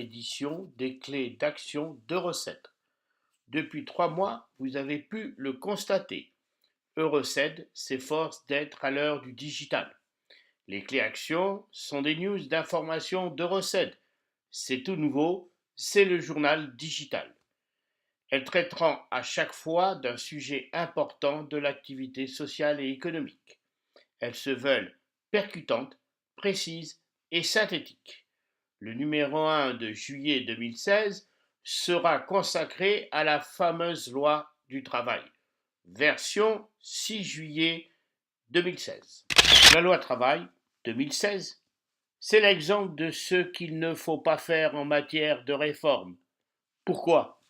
édition des clés d'action d'Eurocède. Depuis 3 mois, vous avez pu le constater. Eurocède s'efforce d'être à l'heure du digital. Les clés actions sont des news d'information d'Eurocède. C'est tout nouveau, c'est le journal digital. Elles traiteront à chaque fois d'un sujet important de l'activité sociale et économique. Elles se veulent percutantes, précises et synthétiques. Le numéro 1 de juillet 2016 sera consacré à la fameuse loi du travail, version 6 juillet 2016. La loi travail 2016, c'est l'exemple de ce qu'il ne faut pas faire en matière de réforme. Pourquoi ?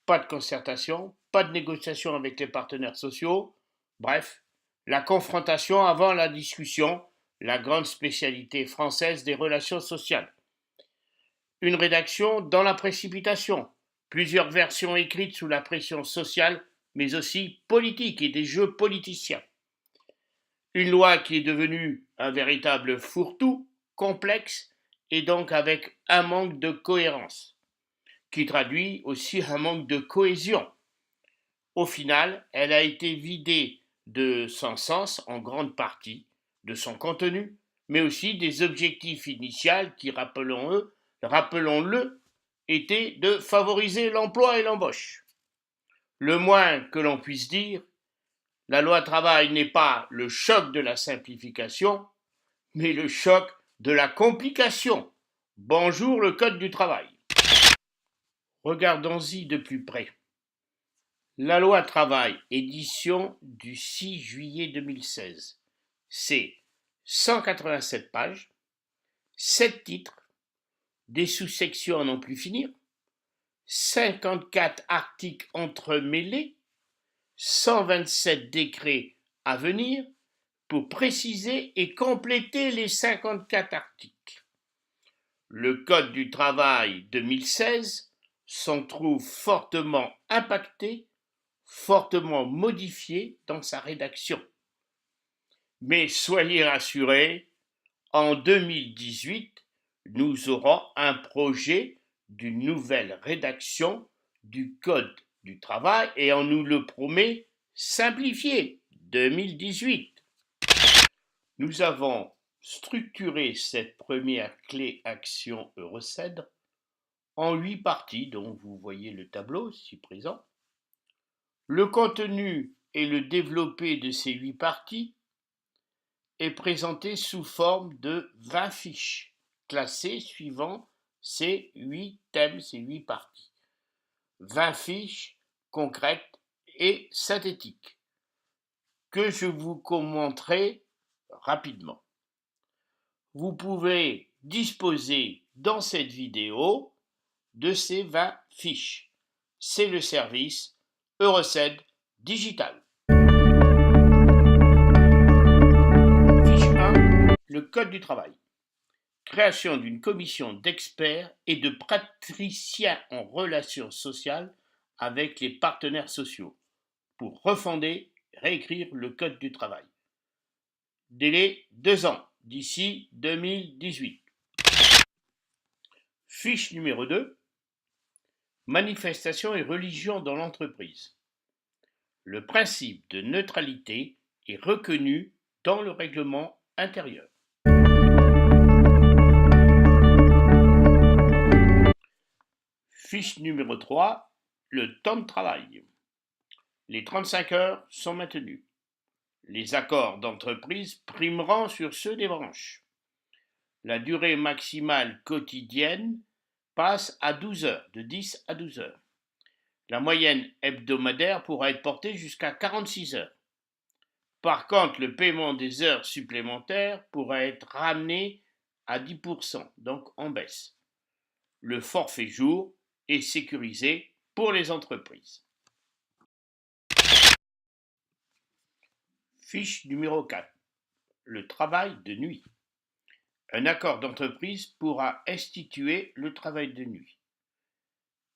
Pas de concertation, pas de négociation avec les partenaires sociaux, bref, la confrontation avant la discussion, la grande spécialité française des relations sociales. Une rédaction dans la précipitation, plusieurs versions écrites sous la pression sociale, mais aussi politique et des jeux politiciens. Une loi qui est devenue un véritable fourre-tout, complexe, et donc avec un manque de cohérence, qui traduit aussi un manque de cohésion. Au final, elle a été vidée de son sens en grande partie, de son contenu, mais aussi des objectifs initiaux qui, rappelons-le, étaient de favoriser l'emploi et l'embauche. Le moins que l'on puisse dire, la loi travail n'est pas le choc de la simplification, mais le choc de la complication. Bonjour le code du travail. Regardons-y de plus près. La loi travail, édition du 6 juillet 2016, c'est 187 pages, 7 titres, des sous-sections à n'en plus finir, 54 articles entremêlés, 127 décrets à venir pour préciser et compléter les 54 articles. Le Code du travail 2016 s'en trouve fortement impacté, fortement modifié dans sa rédaction. Mais soyez rassurés, en 2018, nous aurons un projet d'une nouvelle rédaction du Code du travail et on nous le promet simplifié, 2018. Nous avons structuré cette première clé action Eurocède en 8 parties dont vous voyez le tableau ci présent. Le contenu et le développé de ces 8 parties est présenté sous forme de 20 fiches classées suivant ces 8 thèmes, ces 8 parties. 20 fiches concrètes et synthétiques que je vous commenterai rapidement. Vous pouvez disposer dans cette vidéo de ces 20 fiches. C'est le service Eurocède Digital. Fiche 1, le Code du travail. Création d'une commission d'experts et de praticiens en relations sociales avec les partenaires sociaux pour refonder, réécrire le Code du travail. Délai 2 ans, d'ici 2018. Fiche numéro 2. Manifestation et religion dans l'entreprise. Le principe de neutralité est reconnu dans le règlement intérieur. Fiche numéro 3. Le temps de travail. Les 35 heures sont maintenues. Les accords d'entreprise primeront sur ceux des branches. La durée maximale quotidienne passe à 12 heures, de 10 à 12 heures. La moyenne hebdomadaire pourra être portée jusqu'à 46 heures. Par contre, le paiement des heures supplémentaires pourra être ramené à 10%, donc en baisse. Le forfait jour est sécurisé pour les entreprises. Fiche numéro 4. Le travail de nuit. Un accord d'entreprise pourra instituer le travail de nuit.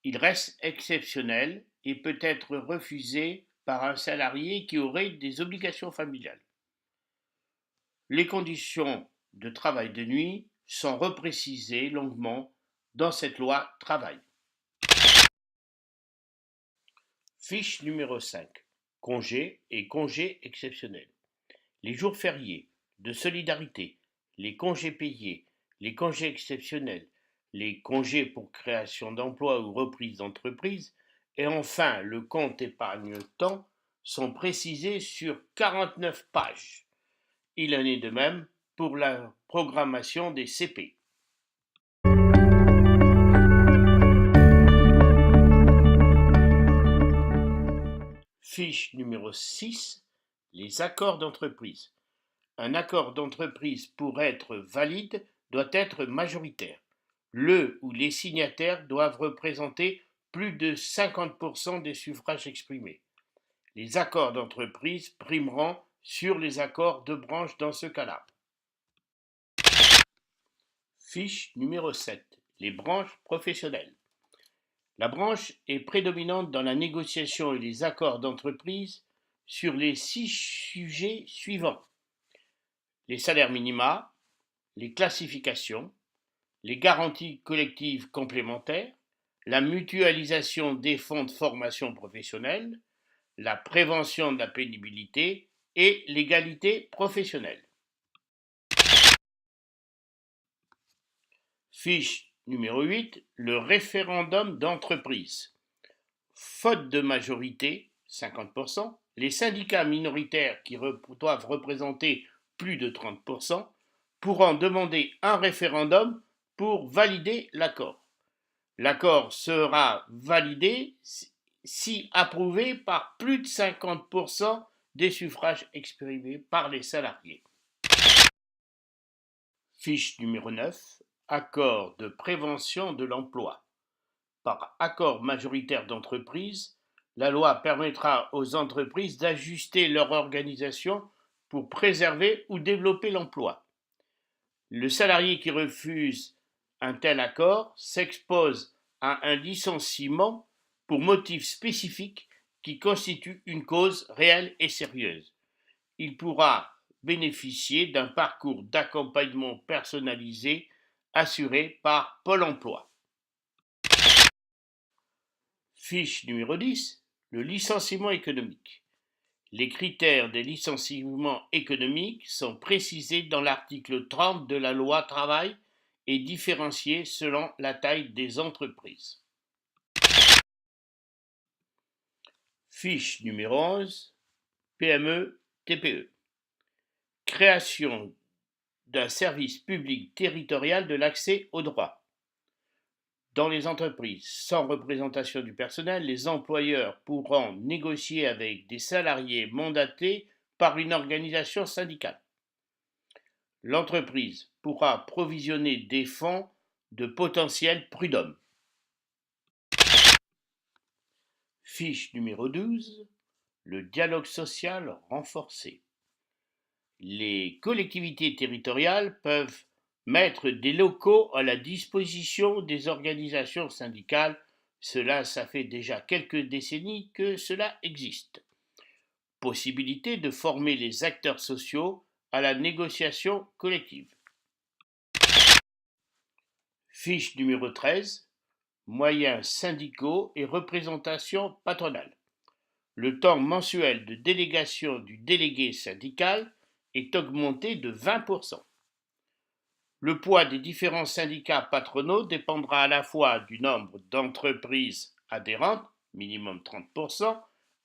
Il reste exceptionnel et peut être refusé par un salarié qui aurait des obligations familiales. Les conditions de travail de nuit sont reprécisées longuement dans cette loi travail. Fiche numéro 5. Congés et congés exceptionnels. Les jours fériés, de solidarité, les congés payés, les congés exceptionnels, les congés pour création d'emploi ou reprise d'entreprise, et enfin le compte épargne-temps sont précisés sur 49 pages. Il en est de même pour la programmation des CP. Fiche numéro 6. Les accords d'entreprise. Un accord d'entreprise pour être valide doit être majoritaire. Le ou les signataires doivent représenter plus de 50% des suffrages exprimés. Les accords d'entreprise primeront sur les accords de branche dans ce cas-là. Fiche numéro 7. Les branches professionnelles. La branche est prédominante dans la négociation et les accords d'entreprise sur les 6 sujets suivants: les salaires minima, les classifications, les garanties collectives complémentaires, la mutualisation des fonds de formation professionnelle, la prévention de la pénibilité et l'égalité professionnelle. Fiche numéro 8, le référendum d'entreprise. Faute de majorité, 50%, les syndicats minoritaires qui doivent représenter plus de 30% pourront demander un référendum pour valider l'accord. L'accord sera validé si approuvé par plus de 50% des suffrages exprimés par les salariés. Fiche numéro 9. Accord de prévention de l'emploi. Par accord majoritaire d'entreprise, la loi permettra aux entreprises d'ajuster leur organisation pour préserver ou développer l'emploi. Le salarié qui refuse un tel accord s'expose à un licenciement pour motif spécifique qui constitue une cause réelle et sérieuse. Il pourra bénéficier d'un parcours d'accompagnement personnalisé assuré par Pôle emploi. Fiche numéro 10, le licenciement économique. Les critères des licenciements économiques sont précisés dans l'article 30 de la loi travail et différenciés selon la taille des entreprises. Fiche numéro 11, PME, TPE. Création d'un service public territorial de l'accès aux droits. Dans les entreprises sans représentation du personnel, les employeurs pourront négocier avec des salariés mandatés par une organisation syndicale. L'entreprise pourra provisionner des fonds de potentiels prud'hommes. Fiche numéro 12. Le dialogue social renforcé. Les collectivités territoriales peuvent mettre des locaux à la disposition des organisations syndicales. Ça fait déjà quelques décennies que cela existe. Possibilité de former les acteurs sociaux à la négociation collective. Fiche numéro 13. Moyens syndicaux et représentation patronale. Le temps mensuel de délégation du délégué syndical est augmenté de 20%. Le poids des différents syndicats patronaux dépendra à la fois du nombre d'entreprises adhérentes, minimum 30%,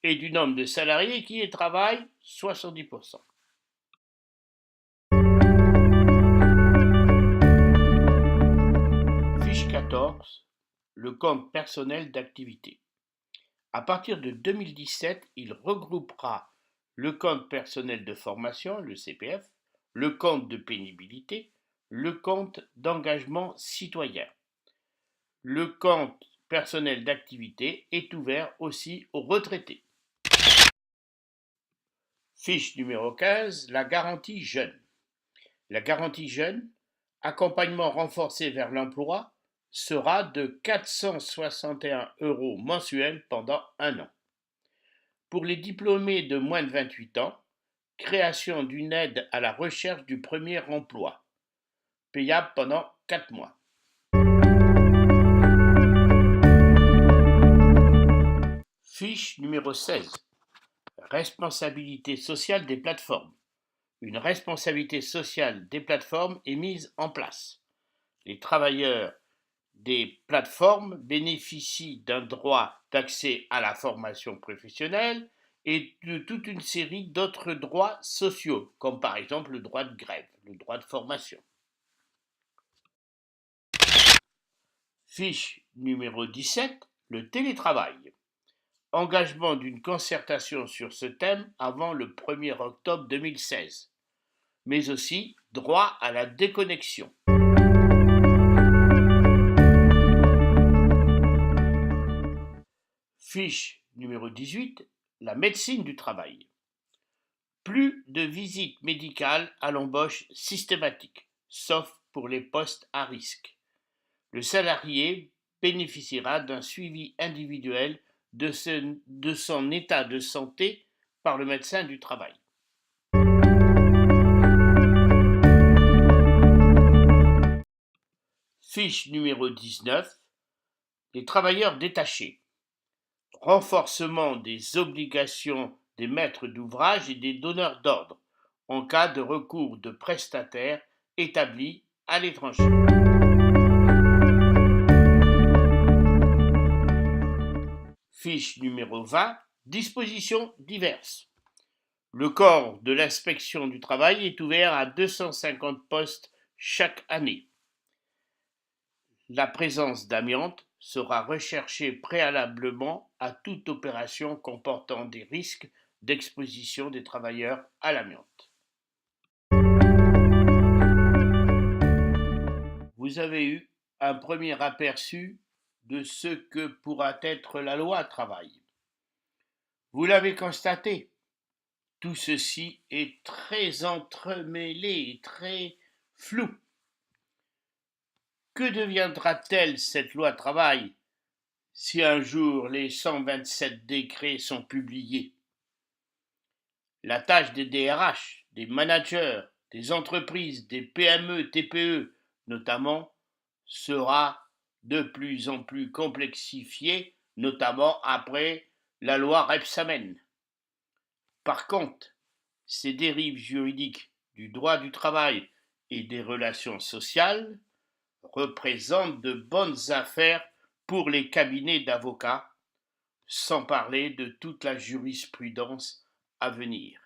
et du nombre de salariés qui y travaillent, 70%. Fiche 14. Le compte personnel d'activité. À partir de 2017, il regroupera le compte personnel de formation, le CPF, le compte de pénibilité, le compte d'engagement citoyen. Le compte personnel d'activité est ouvert aussi aux retraités. Fiche numéro 15, la garantie jeune. La garantie jeune, accompagnement renforcé vers l'emploi, sera de 461 € mensuels pendant un an. Pour les diplômés de moins de 28 ans, création d'une aide à la recherche du premier emploi, payable pendant 4 mois. Fiche numéro 16. Responsabilité sociale des plateformes. Une responsabilité sociale des plateformes est mise en place. Les travailleurs des plateformes bénéficient d'un droit d'accès à la formation professionnelle et de toute une série d'autres droits sociaux, comme par exemple le droit de grève, le droit de formation. Fiche numéro 17, le télétravail. Engagement d'une concertation sur ce thème avant le 1er octobre 2016, mais aussi droit à la déconnexion. Fiche numéro 18, la médecine du travail. Plus de visites médicales à l'embauche systématique, sauf pour les postes à risque. Le salarié bénéficiera d'un suivi individuel de son état de santé par le médecin du travail. Fiche numéro 19, les travailleurs détachés. Renforcement des obligations des maîtres d'ouvrage et des donneurs d'ordre en cas de recours de prestataires établis à l'étranger. Fiche numéro 20, dispositions diverses. Le corps de l'inspection du travail est ouvert à 250 postes chaque année. La présence d'amiante sera recherchée préalablement à toute opération comportant des risques d'exposition des travailleurs à l'amiante. Vous avez eu un premier aperçu de ce que pourra être la loi travail. Vous l'avez constaté, tout ceci est très entremêlé et très flou. Que deviendra-t-elle cette loi travail si un jour les 127 décrets sont publiés? La tâche des DRH, des managers, des entreprises, des PME, TPE notamment, sera de plus en plus complexifiée, notamment après la loi Rebsamen. Par contre, ces dérives juridiques du droit du travail et des relations sociales représentent de bonnes affaires pour les cabinets d'avocats, sans parler de toute la jurisprudence à venir.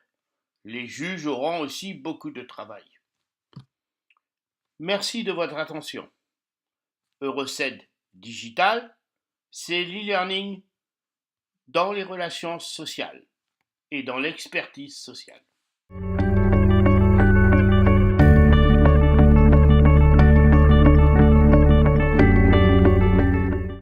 Les juges auront aussi beaucoup de travail. Merci de votre attention. Euroced Digital, c'est l'e-learning dans les relations sociales et dans l'expertise sociale.